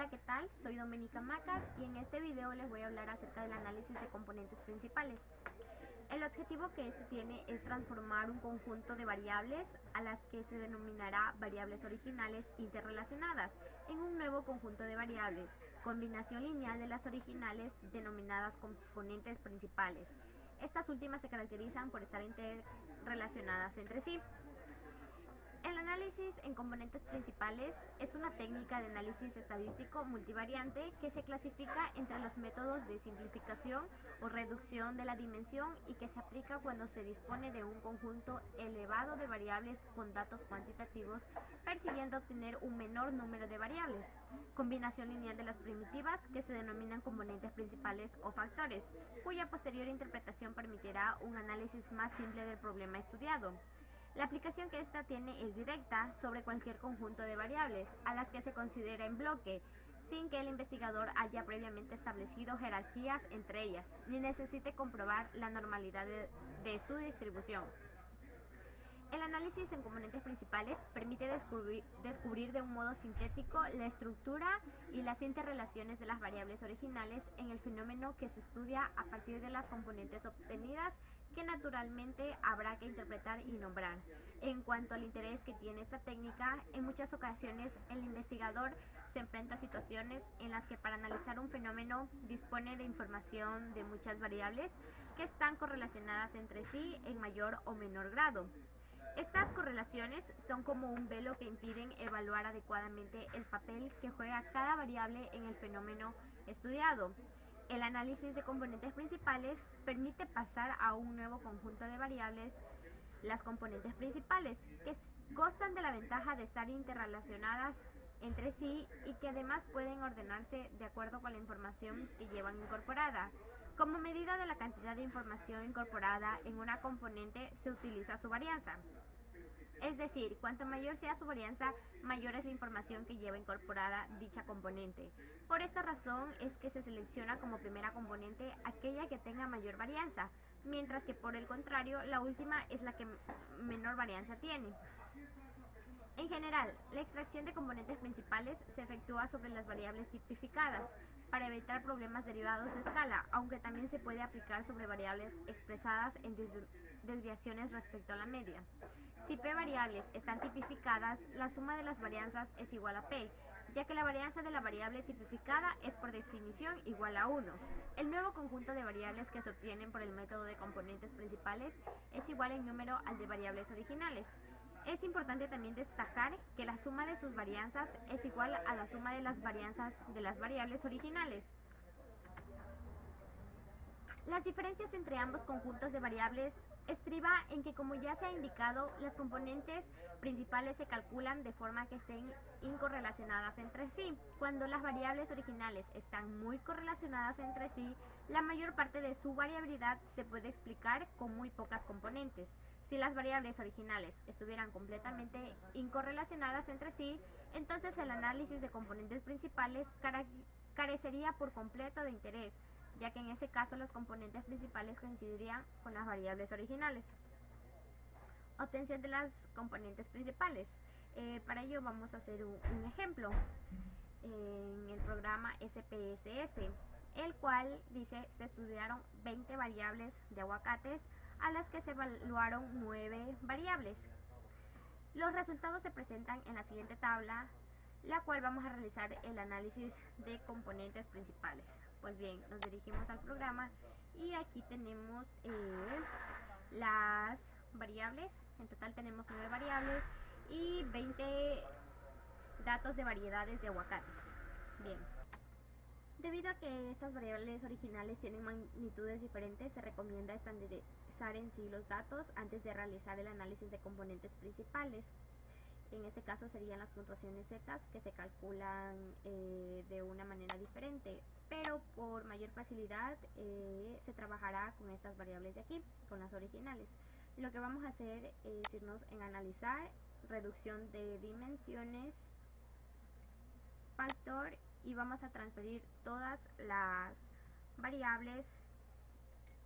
Hola, ¿qué tal? Soy Doménica Macas y en este video les voy a hablar acerca del análisis de componentes principales. El objetivo que este tiene es transformar un conjunto de variables a las que se denominará variables originales interrelacionadas en un nuevo conjunto de variables, combinación lineal de las originales denominadas componentes principales. Estas últimas se caracterizan por estar interrelacionadas entre sí. El análisis en componentes principales es una técnica de análisis estadístico multivariante que se clasifica entre los métodos de simplificación o reducción de la dimensión y que se aplica cuando se dispone de un conjunto elevado de variables con datos cuantitativos persiguiendo obtener un menor número de variables. Combinación lineal de las primitivas que se denominan componentes principales o factores, cuya posterior interpretación permitirá un análisis más simple del problema estudiado. La aplicación que esta tiene es directa sobre cualquier conjunto de variables a las que se considera en bloque, sin que el investigador haya previamente establecido jerarquías entre ellas, ni necesite comprobar la normalidad de su distribución. El análisis en componentes principales permite descubrir de un modo sintético la estructura y las interrelaciones de las variables originales en el fenómeno que se estudia a partir de las componentes obtenidas que naturalmente habrá que interpretar y nombrar. En cuanto al interés que tiene esta técnica, en muchas ocasiones el investigador se enfrenta a situaciones en las que para analizar un fenómeno dispone de información de muchas variables que están correlacionadas entre sí en mayor o menor grado. Estas correlaciones son como un velo que impiden evaluar adecuadamente el papel que juega cada variable en el fenómeno estudiado. El análisis de componentes principales permite pasar a un nuevo conjunto de variables, las componentes principales, que gozan de la ventaja de estar interrelacionadas entre sí y que además pueden ordenarse de acuerdo con la información que llevan incorporada. Como medida de la cantidad de información incorporada en una componente se utiliza su varianza. Es decir, cuanto mayor sea su varianza, mayor es la información que lleva incorporada dicha componente. Por esta razón es que se selecciona como primera componente aquella que tenga mayor varianza, mientras que por el contrario, la última es la que menor varianza tiene. En general, la extracción de componentes principales se efectúa sobre las variables tipificadas para evitar problemas derivados de escala, aunque también se puede aplicar sobre variables expresadas en desviaciones respecto a la media. Si P variables están tipificadas, la suma de las varianzas es igual a P, ya que la varianza de la variable tipificada es por definición igual a 1. El nuevo conjunto de variables que se obtienen por el método de componentes principales es igual en número al de variables originales. Es importante también destacar que la suma de sus varianzas es igual a la suma de las varianzas de las variables originales. Las diferencias entre ambos conjuntos de variables estriba en que, como ya se ha indicado, las componentes principales se calculan de forma que estén incorrelacionadas entre sí. Cuando las variables originales están muy correlacionadas entre sí, la mayor parte de su variabilidad se puede explicar con muy pocas componentes. Si las variables originales estuvieran completamente incorrelacionadas entre sí, entonces el análisis de componentes principales carecería por completo de interés, ya que en ese caso los componentes principales coincidirían con las variables originales. Obtención de las componentes principales. Para ello vamos a hacer un ejemplo en el programa SPSS, el cual dice se estudiaron 20 variables de aguacates a las que se evaluaron 9 variables. Los resultados se presentan en la siguiente tabla, la cual vamos a realizar el análisis de componentes principales. Pues bien, nos dirigimos al programa y aquí tenemos las variables. En total tenemos 9 variables y 20 datos de variedades de aguacates. Bien. Debido a que estas variables originales tienen magnitudes diferentes, se recomienda estandarizar en sí los datos antes de realizar el análisis de componentes principales. En este caso serían las puntuaciones Z, que se calculan de una manera diferente, pero por mayor facilidad se trabajará con estas variables de aquí, con las originales. Lo que vamos a hacer es irnos en analizar, reducción de dimensiones, factor, y vamos a transferir todas las variables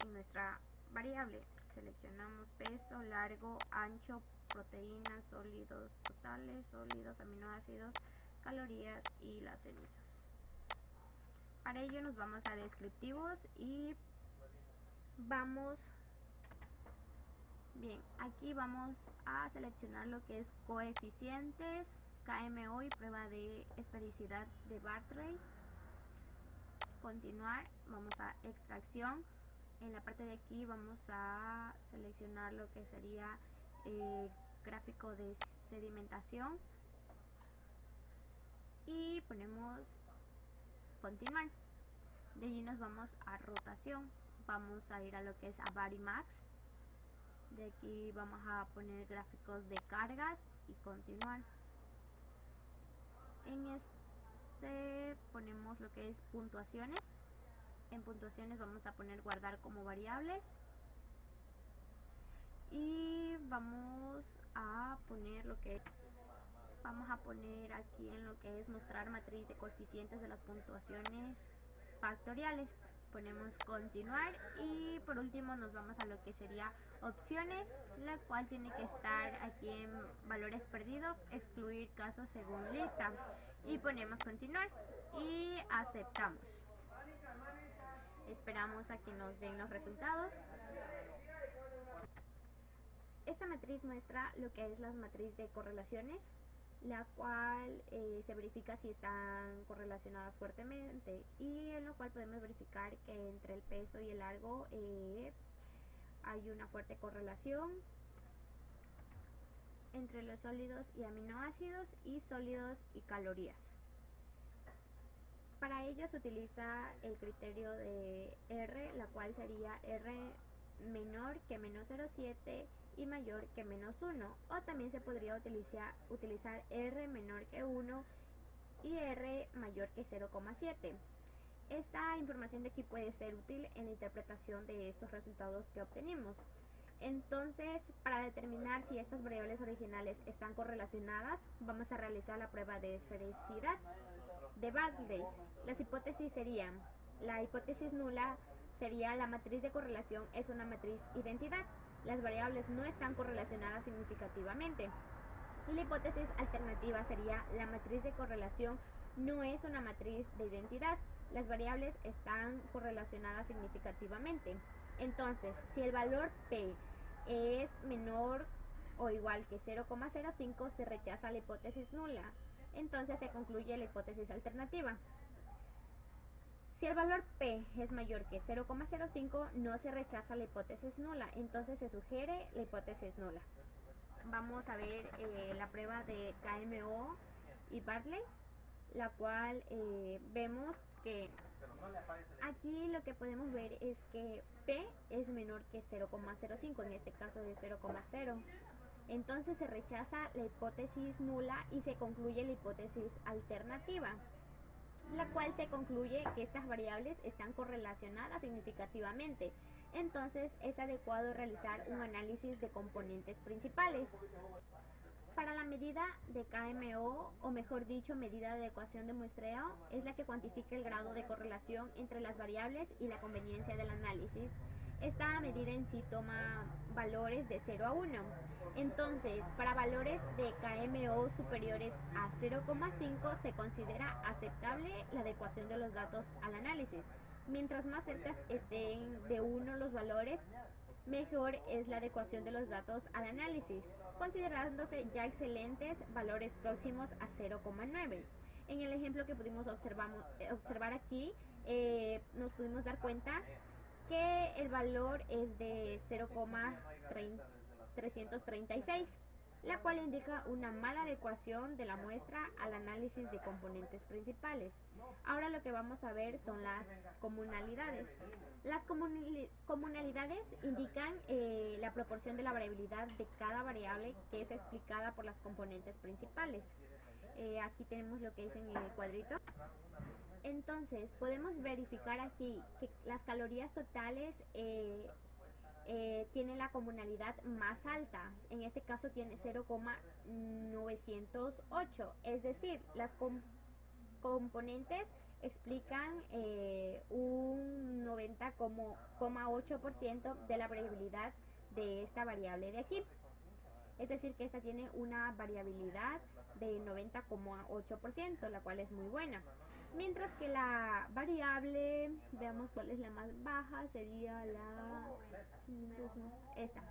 en nuestra variable. Seleccionamos peso, largo, ancho, proteínas, sólidos totales, sólidos, aminoácidos, calorías y las cenizas. Para ello nos vamos a descriptivos y vamos, bien, aquí vamos a seleccionar lo que es coeficientes, KMO y prueba de esfericidad de Bartley. Continuar, vamos a extracción. En la parte de aquí vamos a seleccionar lo que sería gráfico de sedimentación y ponemos continuar. De allí nos vamos a rotación, vamos a ir a lo que es a Varimax. De aquí vamos a poner gráficos de cargas y continuar. En este ponemos lo que es puntuaciones. En puntuaciones vamos a poner guardar como variables y vamos a poner lo que vamos a poner aquí en lo que es mostrar matriz de coeficientes de las puntuaciones factoriales. Ponemos continuar y por último nos vamos a lo que sería opciones, la cual tiene que estar aquí en valores perdidos, excluir casos según lista, y ponemos continuar y aceptamos. Esperamos a que nos den los resultados. Esta matriz muestra lo que es la matriz de correlaciones, la cual se verifica si están correlacionadas fuertemente, y en lo cual podemos verificar que entre el peso y el largo hay una fuerte correlación entre los sólidos y aminoácidos y sólidos y calorías. Para ello se utiliza el criterio de R, la cual sería R menor que menos 0,7 y mayor que menos 1, o también se podría utilizar R menor que 1 y R mayor que 0,7. Esta información de aquí puede ser útil en la interpretación de estos resultados que obtenemos. Entonces, para determinar si estas variables originales están correlacionadas, vamos a realizar la prueba de esfericidad de Bartley. Las hipótesis serían: la hipótesis nula sería la matriz de correlación es una matriz identidad, las variables no están correlacionadas significativamente. Y la hipótesis alternativa sería la matriz de correlación no es una matriz de identidad, las variables están correlacionadas significativamente. Entonces, si el valor P es menor o igual que 0,05, se rechaza la hipótesis nula. Entonces se concluye la hipótesis alternativa. Si el valor P es mayor que 0,05, no se rechaza la hipótesis nula, entonces se sugiere la hipótesis nula. Vamos a ver la prueba de KMO y Bartley, la cual vemos que aquí lo que podemos ver es que P es menor que 0,05, en este caso es 0,0. Entonces se rechaza la hipótesis nula y se concluye la hipótesis alternativa, la cual se concluye que estas variables están correlacionadas significativamente. Entonces es adecuado realizar un análisis de componentes principales. Para la medida de KMO, o mejor dicho, medida de ecuación de muestreo, es la que cuantifica el grado de correlación entre las variables y la conveniencia del análisis. Esta medida en sí toma valores de 0 a 1. Entonces, para valores de KMO superiores a 0,5 se considera aceptable la adecuación de los datos al análisis. Mientras más cerca estén de 1 los valores, mejor es la adecuación de los datos al análisis, considerándose ya excelentes valores próximos a 0,9. En el ejemplo que pudimos observar aquí, nos pudimos dar cuenta que el valor es de 0,336, la cual indica una mala adecuación de la muestra al análisis de componentes principales. Ahora lo que vamos a ver son las comunalidades. Las comunalidades indican la proporción de la variabilidad de cada variable que es explicada por las componentes principales. Aquí tenemos lo que es en el cuadrito. Entonces podemos verificar aquí que las calorías totales tienen la comunalidad más alta. En este caso tiene 0,908, es decir, las componentes explican un 90,8% de la variabilidad de esta variable de aquí. Es decir, que esta tiene una variabilidad de 90,8%, la cual es muy buena. Mientras que la variable, veamos cuál es la más baja, sería esta.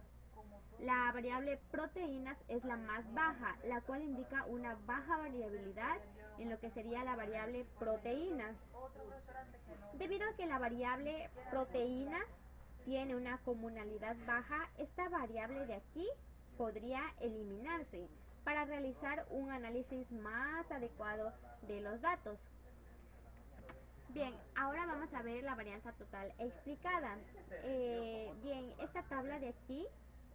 La variable proteínas es la más baja, la cual indica una baja variabilidad en lo que sería la variable proteínas. Debido a que la variable proteínas tiene una comunalidad baja, esta variable de aquí podría eliminarse para realizar un análisis más adecuado de los datos. Bien, ahora vamos a ver la varianza total explicada. Bien, esta tabla de aquí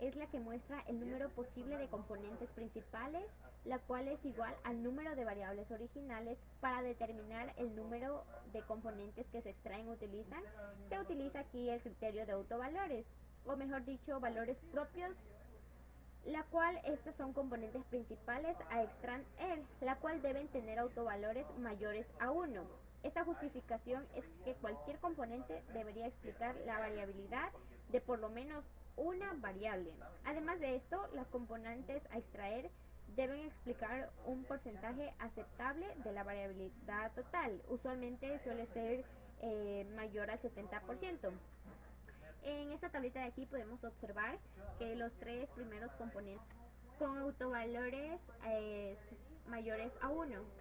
es la que muestra el número posible de componentes principales, la cual es igual al número de variables originales. Para determinar el número de componentes que se extraen utilizan. Se utiliza aquí el criterio de autovalores, o mejor dicho, valores propios, la cual estas son componentes principales a extraer, la cual deben tener autovalores mayores a 1. Esta justificación es que cualquier componente debería explicar la variabilidad de por lo menos una variable. Además de esto, las componentes a extraer deben explicar un porcentaje aceptable de la variabilidad total. Usualmente suele ser mayor al 70%. En esta tablita de aquí podemos observar que los tres primeros componentes con autovalores mayores a 1.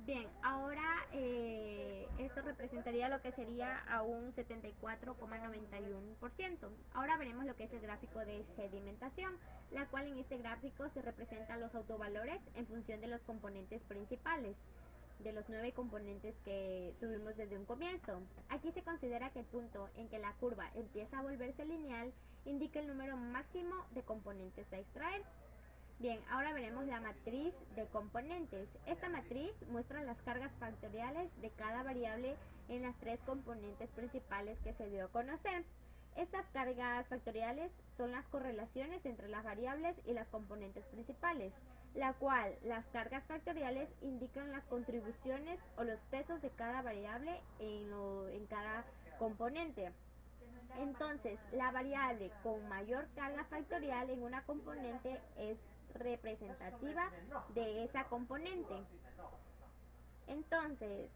Bien, ahora esto representaría lo que sería a un 74,91%. Ahora veremos lo que es el gráfico de sedimentación, la cual en este gráfico se representan los autovalores en función de los componentes principales, de los 9 componentes que tuvimos desde un comienzo. Aquí se considera que el punto en que la curva empieza a volverse lineal indica el número máximo de componentes a extraer. Bien, ahora veremos la matriz de componentes. Esta matriz muestra las cargas factoriales de cada variable en las 3 componentes principales que se dio a conocer. Estas cargas factoriales son las correlaciones entre las variables y las componentes principales, la cual las cargas factoriales indican las contribuciones o los pesos de cada variable en cada componente. Entonces, la variable con mayor carga factorial en una componente es representativa de esa componente. Entonces,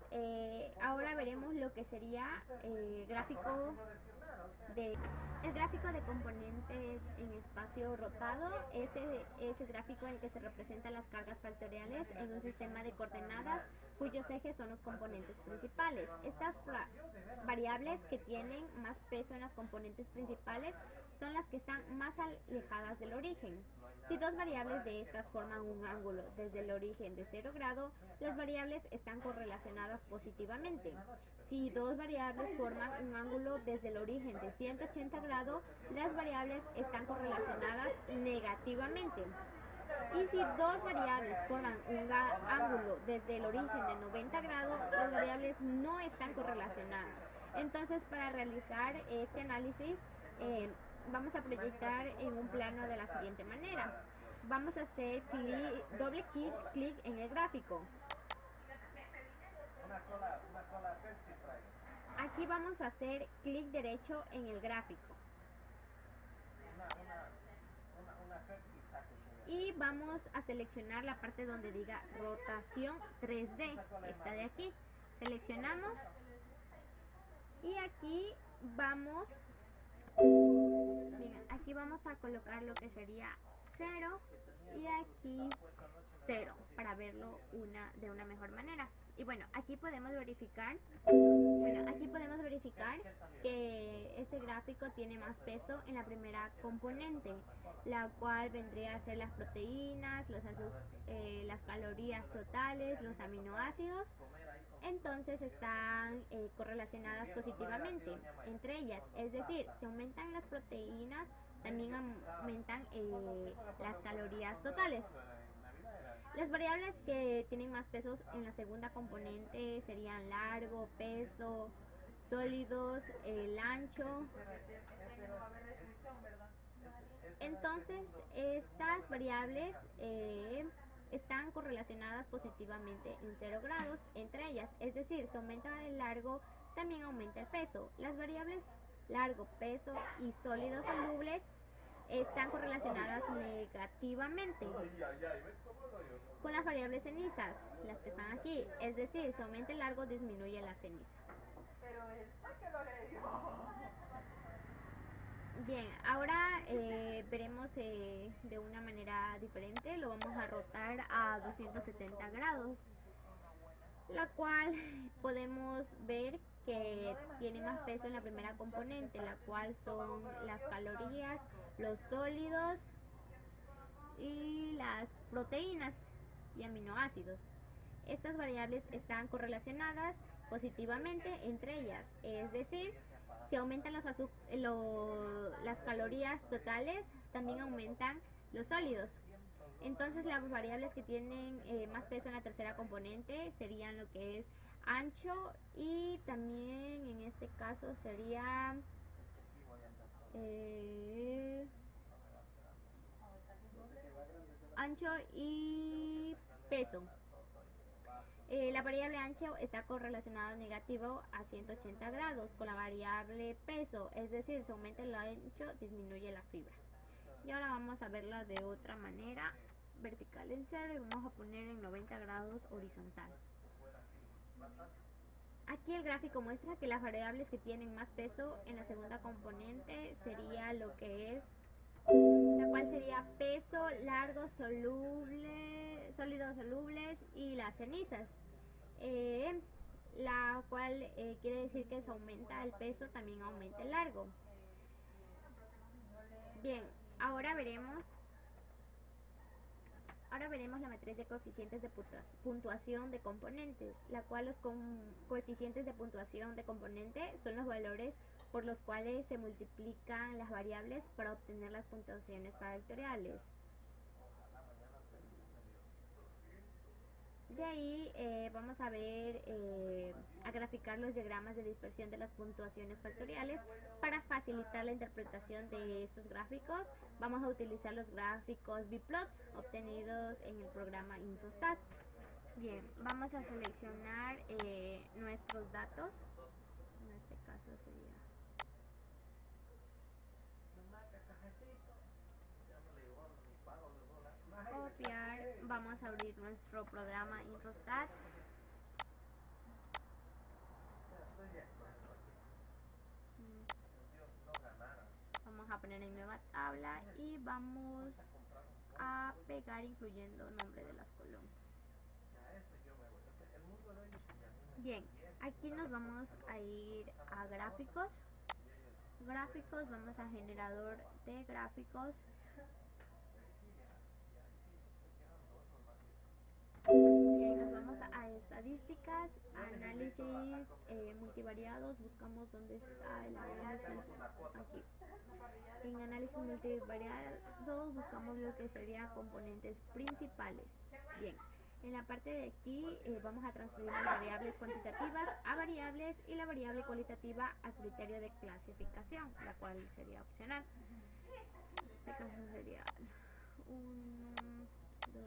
ahora veremos lo que sería el gráfico de componentes en espacio rotado. Este es el gráfico en el que se representan las cargas factoriales en un sistema de coordenadas cuyos ejes son los componentes principales. Estas variables que tienen más peso en las componentes principales son las que están más alejadas del origen. Si dos variables de estas forman un ángulo desde el origen de 0 grado, las variables están correlacionadas positivamente. Si dos variables forman un ángulo desde el origen de 180 grados, las variables están correlacionadas negativamente. Y si dos variables forman un ángulo desde el origen de 90 grados, las variables no están correlacionadas. Entonces, para realizar este análisis, vamos a proyectar en un plano de la siguiente manera. Vamos a hacer doble clic en el gráfico. Aquí vamos a hacer clic derecho en el gráfico. Y vamos a seleccionar la parte donde diga rotación 3D, esta de aquí. Seleccionamos y aquí vamos a colocar lo que sería 0 y aquí 0 para verlo de una mejor manera. Y bueno, aquí podemos verificar que este gráfico tiene más peso en la primera componente, la cual vendría a ser las proteínas, las calorías totales, los aminoácidos. Entonces están correlacionadas positivamente entre ellas, es decir, si aumentan las proteínas, también aumentan las calorías totales. Las variables que tienen más pesos en la segunda componente serían largo, peso, sólidos, el ancho. Entonces, estas variables están correlacionadas positivamente en 0 grados entre ellas, es decir, si aumenta el largo, también aumenta el peso. Las variables largo, peso y sólidos solubles están correlacionadas negativamente con las variables cenizas, las que están aquí, es decir, si aumenta el largo, disminuye la ceniza. Bien, ahora veremos de una manera diferente, lo vamos a rotar a 270 grados, la cual podemos ver que tiene más peso en la primera componente, la cual son las calorías, los sólidos y las proteínas y aminoácidos. Estas variables están correlacionadas positivamente entre ellas, es decir, si aumentan las calorías totales, también aumentan los sólidos. Entonces las variables que tienen más peso en la tercera componente serían lo que es ancho y también en este caso sería ancho y peso. La variable ancho está correlacionada negativo a 180 grados con la variable peso, es decir, si aumenta el ancho, disminuye la fibra. Y ahora vamos a verla de otra manera, vertical en 0 y vamos a poner en 90 grados horizontal. Aquí el gráfico muestra que las variables que tienen más peso en la segunda componente sería lo que es, la cual sería peso, largo, sólidos solubles y las cenizas, la cual quiere decir que si aumenta el peso también aumenta el largo. Bien, ahora veremos la matriz de coeficientes de puntuación de componentes, la cual los coeficientes de puntuación de componente son los valores por los cuales se multiplican las variables para obtener las puntuaciones factoriales. De ahí vamos a ver, a graficar los diagramas de dispersión de las puntuaciones factoriales. Para facilitar la interpretación de estos gráficos, vamos a utilizar los gráficos bplot obtenidos en el programa Infostat. Bien, vamos a seleccionar nuestros datos. En este caso sería copiar, vamos a abrir nuestro programa Infostat. Vamos a poner en nueva tabla y vamos a pegar incluyendo nombre de las columnas. Bien, aquí nos vamos a ir a gráficos, vamos a generador de gráficos. Bien, nos vamos a estadísticas. estadísticas, análisis multivariados, buscamos dónde está el análisis aquí. En análisis multivariados buscamos lo que sería componentes principales. Bien, en la parte de aquí vamos a transferir las variables cuantitativas a variables y la variable cualitativa a criterio de clasificación, la cual sería opcional. En este caso sería 1, 2,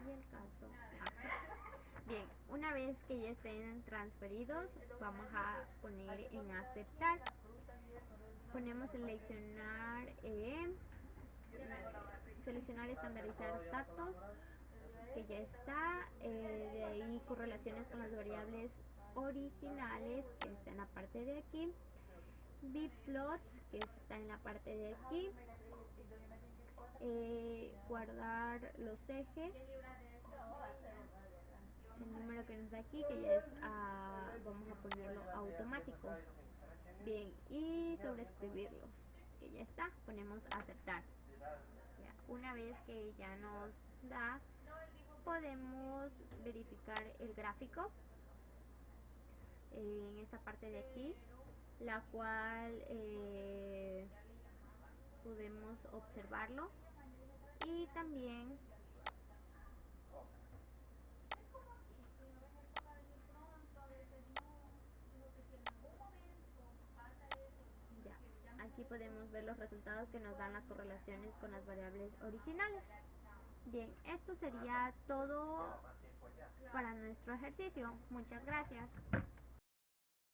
y el caso aquí. Bien, una vez que ya estén transferidos, vamos a poner en aceptar. Ponemos seleccionar estandarizar datos, que ya está. De ahí correlaciones con las variables originales, que está en la parte de aquí. Bplot, que está en la parte de aquí. Guardar los ejes, el número que nos da aquí, que ya es vamos a ponerlo automático. Bien, y sobreescribirlos, que ya está, ponemos aceptar. Ya, una vez que ya nos da, podemos verificar el gráfico en esta parte de aquí, la cual podemos observarlo, y también aquí podemos ver los resultados que nos dan las correlaciones con las variables originales. Bien, esto sería todo para nuestro ejercicio. Muchas gracias.